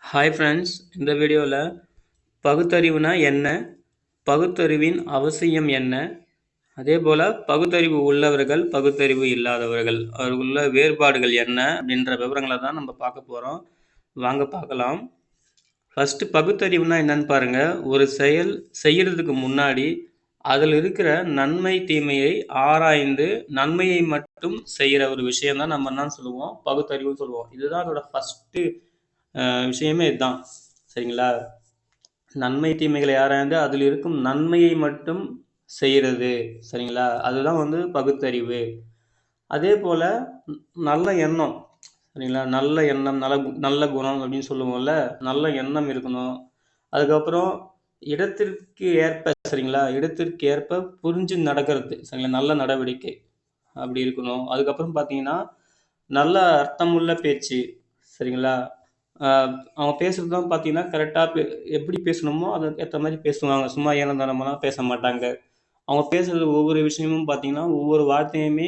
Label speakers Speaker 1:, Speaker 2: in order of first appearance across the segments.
Speaker 1: Hi friends, இந்த வீடியோவில் பகுத்தறிவுனா என்ன, பகுத்தறிவின் அவசியம் என்ன, அதே போல் பகுத்தறிவு உள்ளவர்கள் பகுத்தறிவு இல்லாதவர்கள் அவர்களுள்ள வேறுபாடுகள் என்ன அப்படின்ற விவரங்களை தான் நம்ம பார்க்க போகிறோம். வாங்க பார்க்கலாம். ஃபஸ்ட்டு பகுத்தறிவுனா என்னன்னு பாருங்கள். ஒரு செயல் செய்கிறதுக்கு முன்னாடி அதில் இருக்கிற நன்மை தீமையை ஆராய்ந்து நன்மையை மட்டும் செய்கிற ஒரு விஷயம் தான் நம்ம என்ன சொல்லுவோம், பகுத்தறிவுன்னு சொல்லுவோம். இதுதான் அதோட ஃபஸ்ட்டு விஷயமே இதுதான். சரிங்களா? நன்மை தீமைகளை ஆராய்ந்து அதில் இருக்கும் நன்மையை மட்டும் செய்கிறது. சரிங்களா? அதுதான் பகுத்தறிவு. அதே போல் நல்ல எண்ணம். சரிங்களா? நல்ல எண்ணம், நல்ல குணம் அப்படின்னு சொல்லுவோம்ல, நல்ல எண்ணம் இருக்கணும். அதுக்கப்புறம் இடத்திற்கு ஏற்ப, சரிங்களா, இடத்திற்கு ஏற்ப புரிஞ்சு நடக்கிறது. சரிங்களா? நல்ல நடவடிக்கை அப்படி இருக்கணும். அதுக்கப்புறம் பார்த்தீங்கன்னா நல்ல அர்த்தமுள்ள பேச்சு. சரிங்களா? அவங்க பேசுகிறது தான் பார்த்தீங்கன்னா கரெக்டாக எப்படி பேசணுமோ அதுக்கு ஏற்ற மாதிரி பேசுவாங்க. சும்மா ஏனந்தானமெல்லாம் பேச மாட்டாங்க. அவங்க பேசுகிறது ஒவ்வொரு விஷயமும் பார்த்தீங்கன்னா ஒவ்வொரு வார்த்தையுமே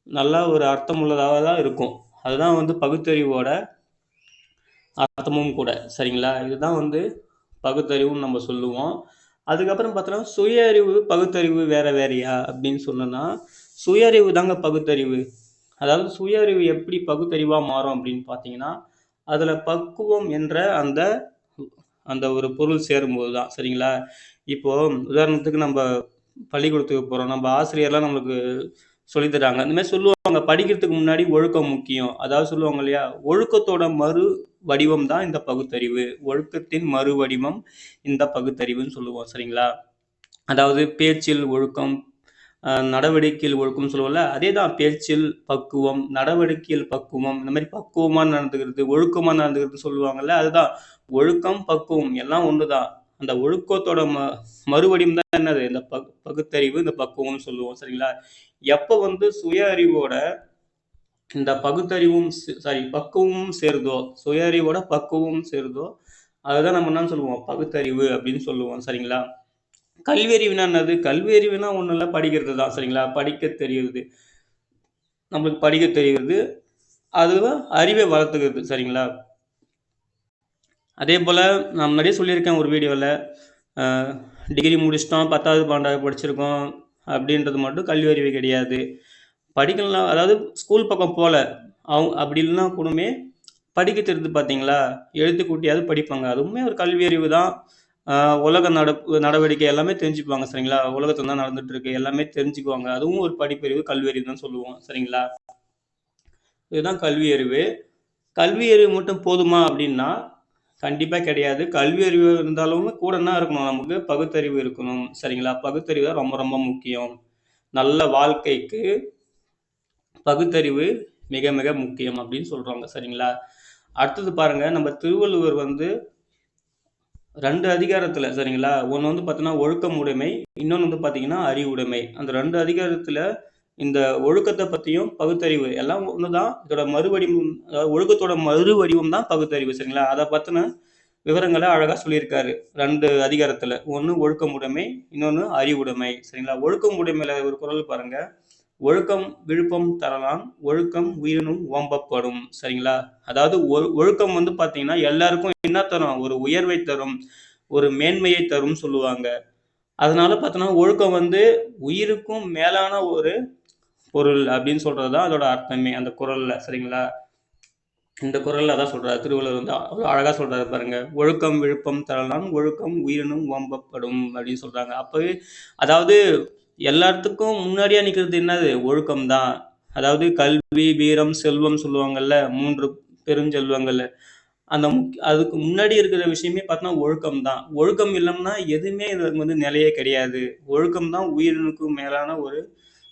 Speaker 1: நல்லா ஒரு அர்த்தமுள்ளதாக தான் இருக்கும். அதுதான் பகுத்தறிவோட அர்த்தமும் கூட. சரிங்களா? இதுதான் பகுத்தறிவுன்னு நம்ம சொல்லுவோம். அதுக்கப்புறம் பார்த்தோன்னா சுய அறிவு பகுத்தறிவு வேறையா அப்படின்னு சொன்னோன்னா, சுய அறிவு தாங்க பகுத்தறிவு. அதாவது சுய அறிவு எப்படி பகுத்தறிவாக மாறும் அப்படின்னு பார்த்தீங்கன்னா, அதில் பக்குவம் என்ற அந்த அந்த ஒரு பொருள் சேரும்போது தான். சரிங்களா? இப்போது உதாரணத்துக்கு நம்ம பள்ளிக்கூடத்துக்கு போகிறோம். நம்ம ஆசிரியர்லாம் நம்மளுக்கு சொல்லித்தராங்க. இந்த மாதிரி சொல்லுவாங்க, படிக்கிறதுக்கு முன்னாடி ஒழுக்கம் முக்கியம். அதாவது சொல்லுவாங்க இல்லையா, ஒழுக்கத்தோட மறு வடிவம் தான் இந்த பகுத்தறிவு. ஒழுக்கத்தின் மறு வடிவம் இந்த பகுத்தறிவுன்னு சொல்லுவோம். சரிங்களா? அதாவது பேச்சில் ஒழுக்கம், நடவடிக்கையில் ஒழுக்கம் சொல்லுவோம்ல, அதே தான். பேச்சில் பக்குவம், நடவடிக்கையில் பக்குவம், இந்த மாதிரி பக்குவமாக நடந்துக்கிறது, ஒழுக்கமாக நடந்துக்கிறது சொல்லுவாங்கல்ல, அதுதான். ஒழுக்கம் பக்குவம் எல்லாம் ஒன்று தான். அந்த ஒழுக்கத்தோட மறுவடிவம் தான் என்னது, இந்த பகுத்தறிவு, இந்த பக்குவம்னு சொல்லுவோம். சரிங்களா? எப்போ சுய அறிவோட இந்த பகுத்தறிவும் பக்குவமும் சேருதோ, சுய அறிவோட பக்குவமும் சேருதோ, அதுதான் நம்ம என்ன சொல்லுவோம், பகுத்தறிவு அப்படின்னு சொல்லுவோம். சரிங்களா? கல்வி அறிவுனா என்னது? கல்வி அறிவுனா ஒன்றும் இல்லை, படிக்கிறது தான். சரிங்களா? படிக்க தெரியுது, நம்மளுக்கு படிக்க தெரியுது, அதுதான் அறிவை வளர்த்துக்கிறது. சரிங்களா? அதே போல் நான் முன்னாடியே சொல்லியிருக்கேன் ஒரு வீடியோவில், டிகிரி முடிச்சிட்டோம், 10வது 12வது படிச்சிருக்கோம் அப்படின்றது மட்டும் கல்வி அறிவு கிடையாது. படிக்கலாம், அதாவது ஸ்கூல் பக்கம் போகல அவங்க அப்படி இல்லைன்னா கூடமே படிக்க தெரியுது பார்த்தீங்களா, எழுத்து கூட்டியாவது படிப்பாங்க. அதுவுமே ஒரு கல்வி அறிவு தான். உலக நடவடிக்கை எல்லாமே தெரிஞ்சுக்குவாங்க. சரிங்களா? உலகத்தில் தான் நடந்துட்டு இருக்கு, எல்லாமே தெரிஞ்சுக்குவாங்க. அதுவும் ஒரு படிப்பறிவு, கல்வி அறிவு தான் சொல்லுவோம். சரிங்களா? இதுதான் கல்வி அறிவு. கல்வி அறிவு மட்டும் போதுமா அப்படின்னா கண்டிப்பாக கிடையாது. கல்வி அறிவு இருந்தாலும் கூட என்ன இருக்கணும், நமக்கு பகுத்தறிவு இருக்கணும். சரிங்களா? பகுத்தறிவு தான் ரொம்ப ரொம்ப முக்கியம். நல்ல வாழ்க்கைக்கு பகுத்தறிவு மிக மிக முக்கியம் அப்படின்னு சொல்கிறாங்க. சரிங்களா? அடுத்தது பாருங்க, நம்ம திருவள்ளுவர் 2 அதிகாரத்தில், சரிங்களா, ஒன்று பார்த்தீங்கன்னா ஒழுக்கம் உடைமை, இன்னொன்று பார்த்தீங்கன்னா அறிவுடைமை. அந்த 2 அதிகாரத்தில் இந்த ஒழுக்கத்தை பற்றியும் பகுத்தறிவு எல்லாம் ஒன்று தான். இதோட மறுவடிவம், அதாவது ஒழுக்கத்தோட மறுவடிவம் தான் பகுத்தறிவு. சரிங்களா? அதை பற்றின விவரங்களை அழகாக சொல்லியிருக்காரு 2 அதிகாரத்தில். ஒன்று ஒழுக்கம் உடைமை, இன்னொன்று அறிவுடைமை. சரிங்களா? ஒழுக்கம் உடைமையில் ஒரு குறள் பாருங்க, ஒழுக்கம் விழுப்பம் தரலாம், ஒழுக்கம் உயிரினும் ஓம்பப்படும். சரிங்களா? அதாவது ஒழுக்கம் பார்த்தீங்கன்னா எல்லாருக்கும் என்ன தரும், ஒரு உயர்வை தரும், ஒரு மேன்மையை தரும் சொல்லுவாங்க. அதனால பார்த்தோன்னா ஒழுக்கம் உயிருக்கும் மேலான ஒரு பொருள் அப்படின்னு சொல்றது தான் அதோட அர்த்தமே அந்த குறள்ல. சரிங்களா? இந்த குறள்ல அதான் சொல்றாரு திருவள்ளுவர், அவ்வளோ அழகா சொல்றாரு பாருங்க, ஒழுக்கம் விழுப்பம் தரலாம், ஒழுக்கம் உயிரினும் ஓம்பப்படும் அப்படின்னு சொல்றாங்க. அப்பவே அதாவது எல்லாத்துக்கும் முன்னாடியா நிற்கிறது என்னது, ஒழுக்கம் தான். அதாவது கல்வி, வீரம், செல்வம் சொல்லுவாங்கல்ல, 3 பெருஞ்செல்வங்கள். அந்த அதுக்கு முன்னாடி இருக்கிற விஷயமே பார்த்தோன்னா ஒழுக்கம் தான். ஒழுக்கம் இல்லைன்னா எதுவுமே நிலையே கிடையாது. ஒழுக்கம் தான் உயிரினுக்கும் மேலான ஒரு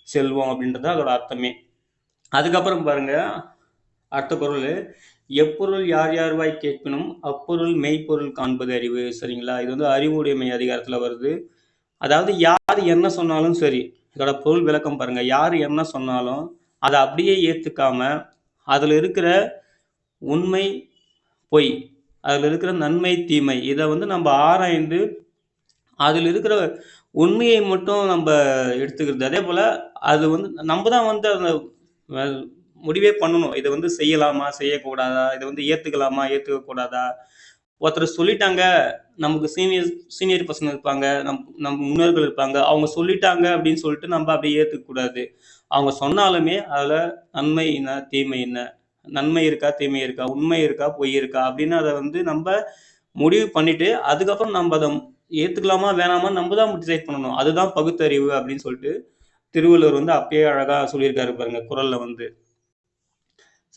Speaker 1: செல்வம் அப்படின்றது அதோட அர்த்தமே. அதுக்கப்புறம் பாருங்க, அடுத்த பொருள், எப்பொருள் யார் யார்வாய் கேட்பினும் அப்பொருள் மெய்ப்பொருள் காண்பது அறிவு. சரிங்களா? இது அறிவுடைமை அதிகாரத்தில் வருது. அதாவது யார் என்ன சொன்னாலும் சரி, இதோட பொருள் விளக்கம் பாருங்க, யார் என்ன சொன்னாலும் அதை அப்படியே ஏற்றுக்காம அதில் இருக்கிற உண்மை பொய், அதில் இருக்கிற நன்மை தீமை, இதை நம்ம ஆராய்ந்து அதில் இருக்கிற உண்மையை மட்டும் நம்ம எடுத்துக்கிறது. அதே போல் அது நம்ம தான் அந்த முடிவே பண்ணணும். இதை வந்து செய்யலாமா செய்யக்கூடாதா, இதை வந்து ஏற்றுக்கலாமா ஏற்றுக்கக்கூடாதா. ஒருத்தர் சொல்லிட்டாங்க, நமக்கு சீனியர் சீனியர் பர்சன் இருப்பாங்க, நம்ம முன்னோர்கள் இருப்பாங்க, அவங்க சொல்லிட்டாங்க அப்படின்னு சொல்லிட்டு நம்ம அப்படியே ஏற்றுக்கக்கூடாது. அவங்க சொன்னாலுமே அதில் நன்மை என்ன தீமை என்ன, நன்மை இருக்கா தீமை இருக்கா, உண்மை இருக்கா பொய் இருக்கா அப்படின்னு அதை வந்து நம்ம முடிவு பண்ணிட்டு அதுக்கப்புறம் நம்ம அதை ஏற்றுக்கலாமா வேணாமா நம்ம தான் டிசைட் பண்ணணும். அதுதான் பகுத்தறிவு அப்படின்னு சொல்லிட்டு திருவள்ளுவர் வந்து அப்பயே அழகாக சொல்லியிருக்காரு பாருங்க குறள்ல வந்து.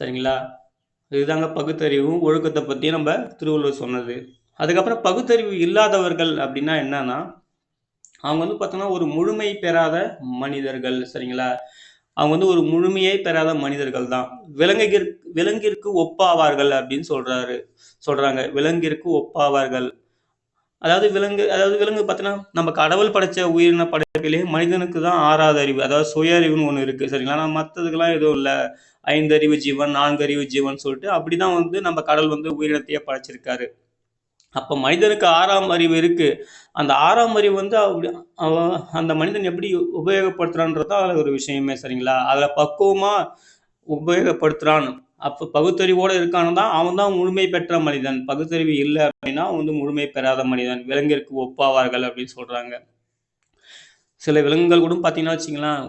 Speaker 1: சரிங்களா? இதுதாங்க பகுத்தறிவும் ஒழுக்கத்தை பற்றி நம்ம திருவள்ளுவர் சொன்னது. அதுக்கப்புறம் பகுத்தறிவு இல்லாதவர்கள் அப்படின்னா என்னன்னா, அவங்க வந்து பார்த்தோன்னா ஒரு முழுமை பெறாத மனிதர்கள். சரிங்களா? அவங்க வந்து ஒரு முழுமையை பெறாத மனிதர்கள் தான். விலங்கிற்கு ஒப்பாவார்கள் அப்படின்னு சொல்றாங்க. விலங்கிற்கு ஒப்பாவார்கள். அதாவது விலங்கு பார்த்தீங்கன்னா, நம்ம கடவுள் படைச்ச உயிரின படைப்பிலே மனிதனுக்கு தான் 6வது அறிவு. அதாவது சுய அறிவுன்னு ஒண்ணு இருக்கு. சரிங்களா? ஆனா மத்ததுக்கெல்லாம் எதுவும் இல்ல. 5 அறிவு ஜீவன், 4 அறிவு ஜீவன் சொல்லிட்டு அப்படிதான் வந்து நம்ம கடவுள் வந்து உயிரினத்தையே படைச்சிருக்காரு. அப்ப மனிதனுக்கு 6ஆம் அறிவு இருக்கு. அந்த 6ஆம் அறிவு வந்து அந்த மனிதன் எப்படி உபயோகப்படுத்துறான்றதுதான் அதுல ஒரு விஷயமே. சரிங்களா? அதுல பக்குவமா உபயோகப்படுத்துறான். அப்ப பகுத்தறிவோட இருக்கான்னு தான் அவன் தான் முழுமை பெற்ற மனிதன். பகுத்தறிவு இல்ல அப்படின்னா அவன் வந்து முழுமை பெறாத மனிதன். விலங்கிற்கு ஒப்பாவார்கள் அப்படின்னு சொல்றாங்க. சில விலங்குகள் கூட பார்த்தீங்கன்னா வச்சுங்களேன்,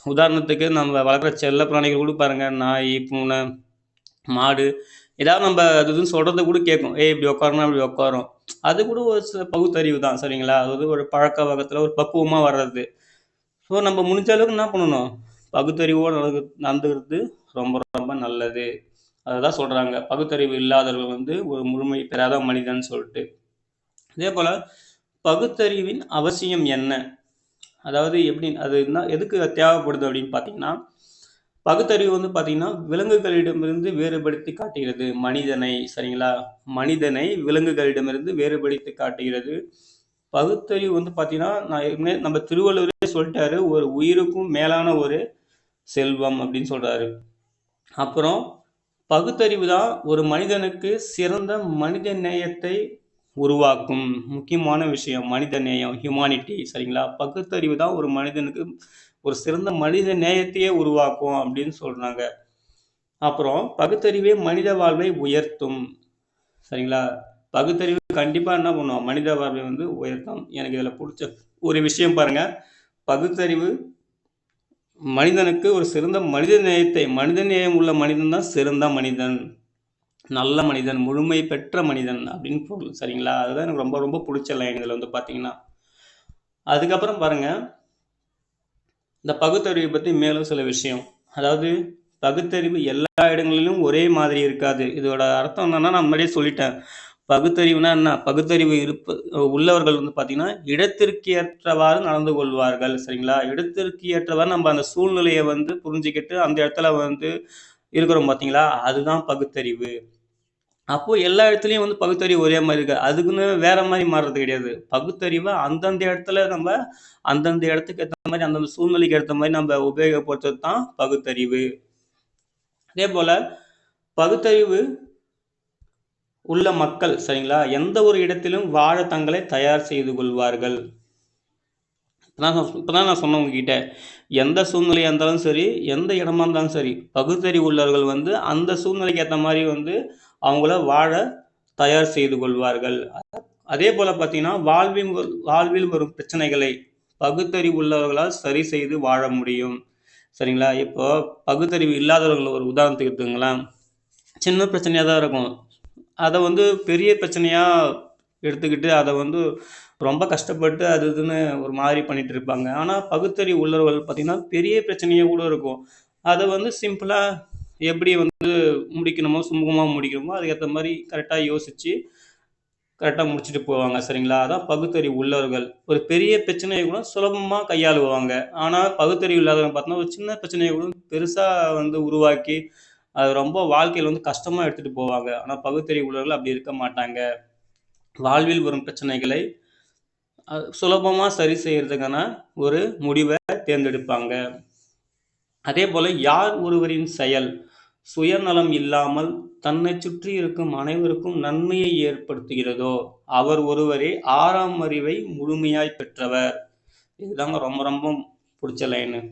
Speaker 1: உதாரணத்துக்கு நம்ம வளர்க்குற செல்ல பிராணிகள் கூட பாருங்க, நாய், பூனை, மாடு ஏதாவது நம்ம அது இதுன்னு சொல்றத கூட கேட்கும். ஏய் இப்படி உட்காருனா இப்படி உட்காரும். அது கூட ஒரு சில பகுத்தறிவு தான். சரிங்களா? அதாவது ஒரு பழக்க வழக்கத்துல ஒரு பக்குவமா வர்றது. ஸோ நம்ம முடிஞ்ச அளவுக்கு என்ன பண்ணணும்? பகுத்தறிவோடு நடந்துக்கிறது ரொம்ப ரொம்ப நல்லது. அததான் சொல்றாங்க. பகுத்தறிவு இல்லாதவர்கள் வந்து ஒரு முழுமை பெறாத மனிதன் சொல்லிட்டு. அதே போல பகுத்தறிவின் அவசியம் என்ன? அதாவது எப்படி அது எதுக்கு தேவைப்படுது அப்படின்னு பார்த்தீங்கன்னா, பகுத்தறிவு வந்து பார்த்தீங்கன்னா, விலங்குகளிடமிருந்து வேறுபடுத்தி காட்டுகிறது மனிதனை. சரிங்களா? மனிதனை விலங்குகளிடமிருந்து வேறுபடுத்தி காட்டுகிறது. பகுத்தறிவு வந்து பார்த்தீங்கன்னா, நான் ஏற்கனவே நம்ம திருவள்ளுவரே சொல்லிட்டாரு, ஒரு உயிருக்கும் மேலான ஒரு செல்வம் அப்படின்னு சொல்றாரு. அப்புறம் பகுத்தறிவு தான் ஒரு மனிதனுக்கு சிறந்த மனித நேயத்தை உருவாக்கும். முக்கியமான விஷயம் மனித நேயம், ஹியூமானிட்டி. சரிங்களா? பகுத்தறிவு தான் ஒரு மனிதனுக்கு ஒரு சிறந்த மனித நேயத்தையே உருவாக்கும் அப்படின்னு சொல்றாங்க. அப்புறம் பகுத்தறிவே மனித வாழ்வை உயர்த்தும். சரிங்களா? பகுத்தறிவு கண்டிப்பா என்ன பண்ணும்? மனித வாழ்வை வந்து உயர்த்தும். எனக்கு இதுல பிடிச்ச ஒரு விஷயம் பாருங்க. பகுத்தறிவு மனிதனுக்கு ஒரு சிறந்த மனித நேயம் உள்ள மனிதன் தான் சிறந்த மனிதன், நல்ல மனிதன், முழுமை பெற்ற மனிதன் அப்படின்னு பொருள். சரிங்களா? அதுதான் எனக்கு ரொம்ப ரொம்ப பிடிச்ச லைன் இதுல வந்து பார்த்தீங்கன்னா. அதுக்கப்புறம் பாருங்க, இந்த பகுத்தறிவை பற்றி மேலும் சில விஷயம். அதாவது பகுத்தறிவு எல்லா இடங்களிலும் ஒரே மாதிரி இருக்காது. இதோட அர்த்தம் என்னன்னா, நான் முன்னாடியே சொல்லிட்டேன். பகுத்தறிவுனா என்ன? பகுத்தறிவு உள்ளவர்கள் வந்து பார்த்தீங்கன்னா, இடத்திற்கு ஏற்றவாறு நடந்து கொள்வார்கள். சரிங்களா? இடத்திற்கு ஏற்றவாறு நம்ம அந்த சூழ்நிலையை வந்து புரிஞ்சுக்கிட்டு அந்த இடத்துல வந்து இருக்கிறோம் பார்த்தீங்களா? அதுதான் பகுத்தறிவு. அப்போ எல்லா இடத்துலயும் வந்து பகுத்தறிவு ஒரே மாதிரி இருக்காது. அதுக்குன்னு வேற மாதிரி மாறுறது கிடையாது. பகுத்தறிவை அந்தந்த இடத்துல நம்ம அந்தந்த இடத்துக்கு ஏத்த மாதிரி, அந்தந்த சூழ்நிலைக்கு ஏத்த மாதிரி நம்ம உபயோகப்படுத்துறது தான் பகுத்தறிவு. அதே போல பகுத்தறிவு உள்ள மக்கள் சரிங்களா, எந்த ஒரு இடத்திலும் வாழ தங்களை தயார் செய்து கொள்வார்கள். இப்பதான் நான் சொன்னேன் உங்ககிட்ட, எந்த சூழ்நிலையா இருந்தாலும் சரி, எந்த இடமா இருந்தாலும் சரி, பகுத்தறிவு உள்ளவர்கள் வந்து அந்த சூழ்நிலைக்கு ஏற்ற மாதிரி வந்து அவங்கள வாழ தயார் செய்து கொள்வார்கள். அதே போல பார்த்தீங்கன்னா, வாழ்வில் வரும் பிரச்சனைகளை பகுத்தறிவு உள்ளவர்களால் சரி செய்து வாழ முடியும். சரிங்களா? இப்போ பகுத்தறிவு இல்லாதவர்கள் ஒரு உதாரணத்துக்கு எடுத்துங்களேன். சின்ன பிரச்சனையாக தான் இருக்கும். அதை வந்து பெரிய பிரச்சனையாக எடுத்துக்கிட்டு அதை வந்து ரொம்ப கஷ்டப்பட்டு அது இதுன்னு ஒரு மாதிரி பண்ணிட்டு இருப்பாங்க. ஆனால் பகுத்தறிவு உள்ளவர்கள் பார்த்தீங்கன்னா, பெரிய பிரச்சனையாக கூட இருக்கும். அதை வந்து சிம்பிளாக எப்படி வந்து முடிக்கணுமோ, சுமூகமாக முடிக்கணுமோ, அதுக்கேற்ற மாதிரி கரெக்டாக யோசித்து கரெக்டாக முடிச்சுட்டு போவாங்க. சரிங்களா? அதான் பகுத்தறிவு உள்ளவர்கள். ஒரு பெரிய பிரச்சனையை கூட சுலபமாக கையாளுவாங்க. ஆனால் பகுத்தறிவு இல்லாதவங்க பார்த்தோன்னா, ஒரு சின்ன பிரச்சனையை கூட பெருசாக வந்து உருவாக்கி அது ரொம்ப வாழ்க்கையில் வந்து கஷ்டமாக எடுத்துகிட்டு போவாங்க. ஆனால் பகுத்தறிவு உள்ளவர்கள் அப்படி இருக்க மாட்டாங்க. வாழ்வில் வரும் பிரச்சனைகளை சுலபமாக சரி செய்யறதுக்கான ஒரு முடிவை தேர்ந்தெடுப்பாங்க. அதே போல யார் ஒருவரின் செயல் சுயநலம் இல்லாமல் தன்னை சுற்றி இருக்கும் அனைவருக்கும் நன்மையை ஏற்படுத்துகிறதோ அவர் ஒருவரே 6ஆம் அறிவை முழுமையாய் பெற்றவர். இதுதாங்க ரொம்ப ரொம்ப பிடிச்ச லைனு.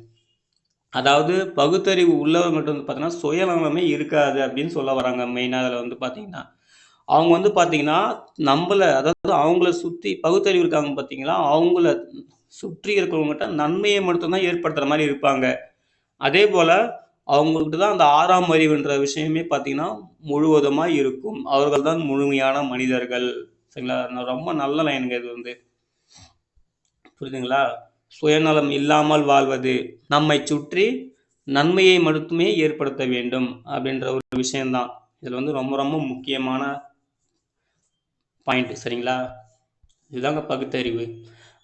Speaker 1: அதாவது பகுத்தறிவு உள்ளவங்கள்ட்ட வந்து பார்த்தீங்கன்னா, சுயநலமே இருக்காது அப்படின்னு சொல்ல வராங்க மெயினா அதில வந்து பார்த்தீங்கன்னா. அவங்க வந்து பார்த்தீங்கன்னா, அதாவது அவங்கள சுத்தி பகுத்தறிவு இருக்காங்க பார்த்தீங்களா, அவங்கள சுற்றி இருக்கிறவங்ககிட்ட நன்மையை மட்டும் தான் ஏற்படுத்துற மாரி இருப்பாங்க. அதேபோல அவங்ககிட்ட தான் அந்த 6ஆம் அறிவுன்ற விஷயமே பார்த்தீங்கன்னா, முழுவதுமா இருக்கும். அவர்கள் தான் முழுமையான மனிதர்கள். சரிங்களா? ரொம்ப நல்ல லைனுங்க இது வந்து. புரியுதுங்களா? சுயநலம் இல்லாமல் வாழ்வது, நம்மைச் சுற்றி நன்மையை மட்டுமே ஏற்படுத்த வேண்டும் அப்படின்ற ஒரு விஷயம் தான். இதில வந்து ரொம்ப ரொம்ப முக்கியமான பாயிண்ட் சரிங்களா? இதுதாங்க பகுத்தறிவு.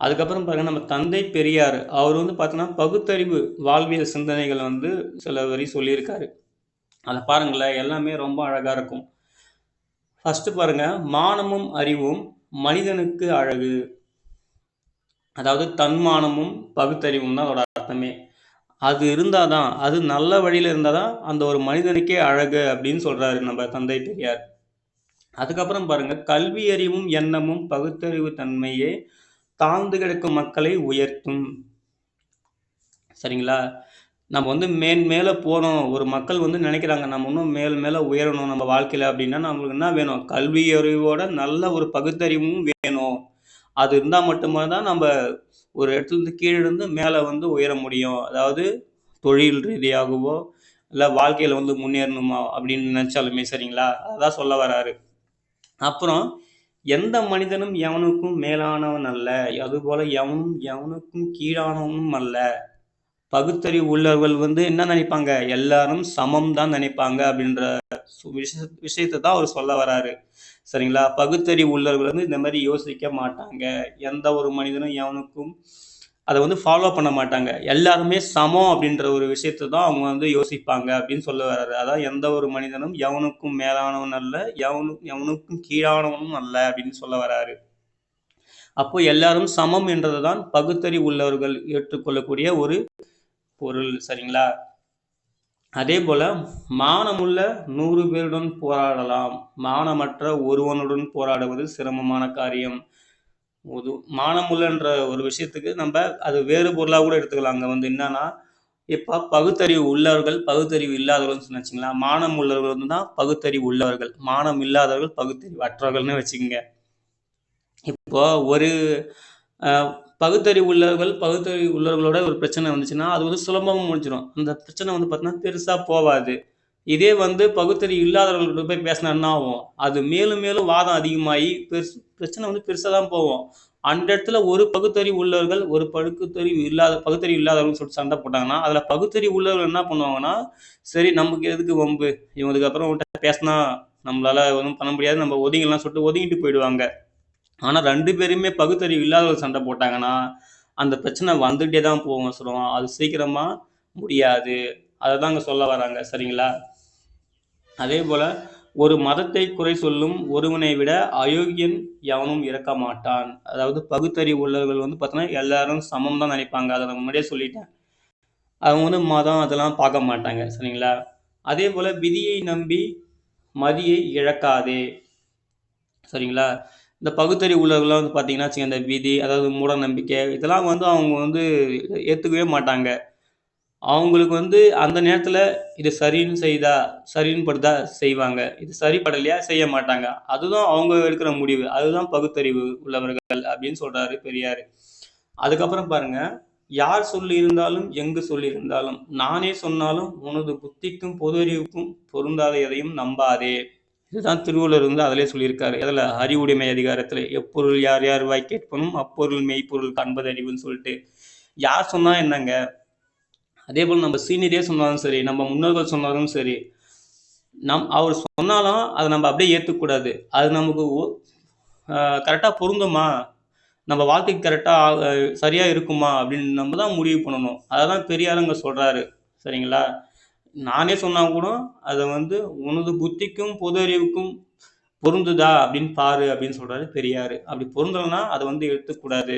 Speaker 1: அதுக்கப்புறம் பாருங்க நம்ம தந்தை பெரியார். அவர் வந்து பார்த்தீங்கன்னா, பகுத்தறிவு வாழ்வியல் சிந்தனைகள வந்து சில வரி சொல்லியிருக்காரு. அத பாருங்களேன், எல்லாமே ரொம்ப அழகா இருக்கும். ஃபர்ஸ்ட்டு பாருங்க, மானமும் அறிவும் மனிதனுக்கு அழகு. அதாவது தன்மானமும், பகுத்தறிவும் தான் அதோட அர்த்தமே. அது இருந்தா தான், அது நல்ல வழியில இருந்தா தான், அந்த ஒரு மனிதனுக்கே அழகு அப்படின்னு சொல்றாரு நம்ம தந்தை பெரியார். அதுக்கப்புறம் பாருங்க, கல்வி அறிவும், எண்ணமும், பகுத்தறிவு தன்மையே தாழ்ந்து கிடக்கும் மக்களை உயர்த்தும். சரிங்களா? நம்ம வந்து மேல போறோம். ஒரு மக்கள் வந்து நெனைக்கிறாங்க, நம்ம இன்னும் மேல உயரணும் நம்ம வாழ்க்கையில அப்படின்னா, நம்மளுக்கு என்ன வேணும்? கல்வி அறிவோட நல்ல ஒரு பகுத்தறிவும் வேணும். அது இருந்தா மட்டுமே தான் நம்ப ஒரு இடத்துலருந்து கீழ இருந்து மேல வந்து உயர முடியும். அதாவது தொழில் ரீதியாகவோ, இல்ல வாழ்க்கையில வந்து முன்னேறணுமா அப்படின்னு நெனச்சாலுமே சரிங்களா? அதான் சொல்ல வராரு. அப்புறம் எந்த மனிதனும் எவனுக்கும் மேலானவன் அல்ல. அதுபோல எவனும் எவனுக்கும் கீழானவனும் அல்ல. பகுத்தறிவு உள்ளவர்கள் வந்து என்ன நினைப்பாங்க? எல்லாரும் சமம் தான் நினைப்பாங்க அப்படின்ற விஷயத்த தான் அவர் சொல்ல வராரு. சரிங்களா? பகுத்தறிவு உள்ளவர்கள் வந்து இந்த மாரி யோசிக்க மாட்டாங்க. எந்த ஒரு மனிதனும் எவனுக்கும் அத வந்து ஃபாலோ பண்ண மாட்டாங்க. எல்லாருமே சமம் அப்படின்ற ஒரு விஷயத்த தான் அவங்க வந்து யோசிப்பாங்க அப்படின்னு சொல்ல வராரு. அதாவது எந்த ஒரு மனிதனும் எவனுக்கும் மேலானவன் அல்ல, எவனுக்கும் கீழானவனும் அல்ல அப்படின்னு சொல்ல வராரு. அப்போ எல்லாரும் சமம் என்றது தான் பகுத்தறிவு உள்ளவர்கள் ஏற்றுக்கொள்ளக்கூடிய ஒரு பொருள். சரிங்களா? அதேபோல மானமுள்ள 100 பேருடன் போராடலாம். மானமற்ற ஒருவனுடன் போராடுவது சிரமமான காரியம். மானமுள்ளன்ற ஒரு விஷயத்துக்கு அது வேறு பொருளா கூட எடுத்துக்கலாம். அங்க வந்து என்னன்னா, இப்ப பகுத்தறிவு உள்ளவர்கள், பகுத்தறிவு இல்லாதவர்கள்னு சொன்னேன் வச்சுக்கங்களேன். மானம் உள்ளவர்கள் வந்து தான் பகுத்தறிவு உள்ளவர்கள். மானம் இல்லாதவர்கள் பகுத்தறிவு அற்றவர்கள்னு வச்சுக்கங்க. இப்போ ஒரு அ பகுத்தறிவு உள்ளவர்களோட ஒரு பிரச்சனை வந்துச்சுன்னா, அது வந்து சுலபமா முடிஞ்சிரும். அந்த பிரச்சனை வந்து பார்த்தீங்கன்னா, பெருசா போவாது. இதே வந்து பகுத்தறிவு இல்லாதவர்கள்ட்ட போய் பேசினா என்ன ஆகும்? அது மேலும் மேலும் வாதம் அதிகமாகி பிரச்சனை வந்து பெருசா தான் போகும். அந்த இடத்துல ஒரு பகுத்தறிவு உள்ளவர்கள், ஒரு பகுத்தறிவு இல்லாதவர்கள்னு சொல்லிட்டு சண்டை போட்டாங்கன்னா, அதில பகுத்தறிவு உள்ளவர்கள் என்ன பண்ணுவாங்கன்னா, சரி நமக்கு எதுக்கு வம்பு? இவன் இதுக்கப்புறம் இவன்ட்ட பேசினா நம்மளால ஒண்ணும் பண்ண முடியாது. நம்ம ஒதுங்கிடலாம்னு சொல்லிட்டு ஒதுங்கிட்டு போயிடுவாங்க. ஆனா 2 பேருமே பகுத்தறிவு இல்லாதவர்கள் சண்டை போட்டாங்கன்னா, அந்த பிரச்சனை வந்துட்டே தான் போகும் அது சீக்கிரமா முடியாது. அததான் அங்க சொல்ல வராங்க. சரிங்களா? அதேபோல ஒரு மதத்தை குறை சொல்லும் ஒருவனை விட அயோக்கியன் எவனும் இருக்க மாட்டான். அதாவது பகுத்தறிவு உள்ளவர்கள் வந்து பார்த்தீங்கன்னா, எல்லாரும் சமம் தான் நினைப்பாங்க. அத நான் முன்னாடியே சொல்லிட்டேன். அவங்க வந்து மதம் அதெல்லாம் பார்க்க மாட்டாங்க. சரிங்களா? அதேபோல விதியை நம்பி மதியை இழக்காதே. சரிங்களா? இந்த பகுத்தறிவு உள்ளவர்கள்லாம் வந்து பார்த்தீங்கன்னா வச்சுக்கங்க, இந்த விதி, அதாவது மூட நம்பிக்கை இதெல்லாம் வந்து அவங்க வந்து ஏத்துக்கவே மாட்டாங்க. அவங்களுக்கு வந்து அந்த நேரத்தில இது சரின்னு படுதா செய்வாங்க. இது சரிப்படலையா செய்ய மாட்டாங்க. அதுதான் அவங்க எடுக்கிற முடிவு. அதுதான் பகுத்தறிவு உள்ளவர்கள் அப்படின்னு சொல்றாரு பெரியாரு. அதுக்கப்புறம் பாருங்க, யார் சொல்லியிருந்தாலும், எங்கு சொல்லியிருந்தாலும், நானே சொன்னாலும் உனது புத்திக்கும் பொது அறிவுக்கும் பொருந்தாத எதையும் நம்பாதே. இதுதான் திருவள்ளுவர் வந்து அதிலே சொல்லியிருக்காரு. எதுல? அறிவுடைமை அதிகாரத்திலே. எப்பொருள் யார் யார் வாய் கேட்பனும் அப்பொருள் மெய்ப்பொருள் காண்பது அறிவுன்னு சொல்லிட்டு. யார் சொன்னா என்னங்க? அதேபோல நம்ம சீனியரே சொன்னாலும் சரி, நம்ம முன்னோர்கள் சொன்னாலும் சரி, அவர் சொன்னாலும் அத நம்ம அப்படியே ஏத்துக்கக்கூடாது. அது நமக்கு கரெக்ட்டா பொருந்துமா? நம்ம வாழ்க்கைக்கு கரெக்ட்டா சரியா இருக்குமா? அப்படின்னு நம்ம தான் முடிவு பண்ணணும். அததான் பெரியார் அங்க சொல்றாரு. சரிங்களா? நானே சொன்னா கூட அத வந்து உனது புத்திக்கும், பொது அறிவுக்கும் பொருந்துதா அப்படின்னு பாரு அப்படின்னு சொல்றாரு பெரியாரு. அப்படி பொருந்தலன்னா அத வந்து எடுத்துக்கக்கூடாது.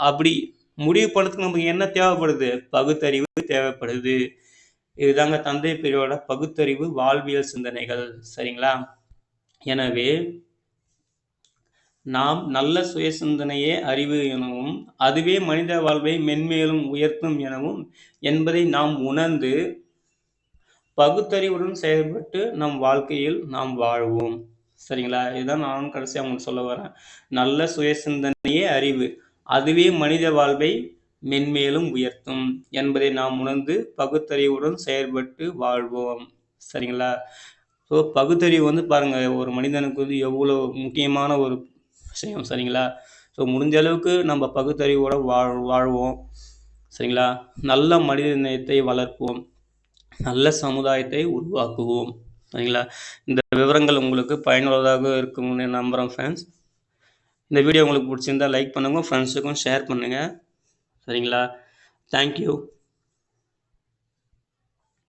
Speaker 1: அப்படி முடிவு பண்றதுக்கு நமக்கு என்ன தேவைப்படுது? பகுத்தறிவு தேவைப்படுது. இதுதாங்க தந்தை பெரியாரோட பகுத்தறிவு வாழ்வியல் சிந்தனைகள். சரிங்களா? எனவே நாம் நல்ல சுய சிந்தனையே அறிவு எனவும் அதுவே மனித வாழ்வை மென்மேலும் உயர்த்தும் எனவும் என்பதை நாம் உணர்ந்து பகுத்தறிவுடன் செயல்பட்டு நம் வாழ்க்கையில் நாம் வாழ்வோம். சரிங்களா? இதுதான் நானும் கடைசியா உங்களுக்கு சொல்ல வரேன். நல்ல சுய சிந்தனையே அறிவு. அதுவே மனித வாழ்வை மென்மேலும் உயர்த்தும் என்பதை நாம் உணர்ந்து பகுத்தறிவுடன் செயல்பட்டு வாழ்வோம். சரிங்களா? ஸோ பகுத்தறிவு பாருங்க, ஒரு மனிதனுக்கு எவ்வளோ முக்கியமான ஒரு விஷயம். சரிங்களா? ஸோ முடிஞ்ச அளவுக்கு நம்ம பகுத்தறிவோட வாழ்வோம். சரிங்களா? நல்ல மனித நேயத்தை வளர்ப்போம். நல்ல சமுதாயத்தை உருவாக்குவோம். சரிங்களா? இந்த விவரங்கள் உங்களுக்கு பயனுள்ளதாக இருக்கும்னு நம்புகிறேன் ஃப்ரெண்ட்ஸ். இந்த வீடியோ உங்களுக்கு பிடிச்சிருந்தா லைக் பண்ணுங்கள், ஃப்ரெண்ட்ஸுக்கும் ஷேர் பண்ணுங்கள். சரிங்களா? தேங்க்யூ.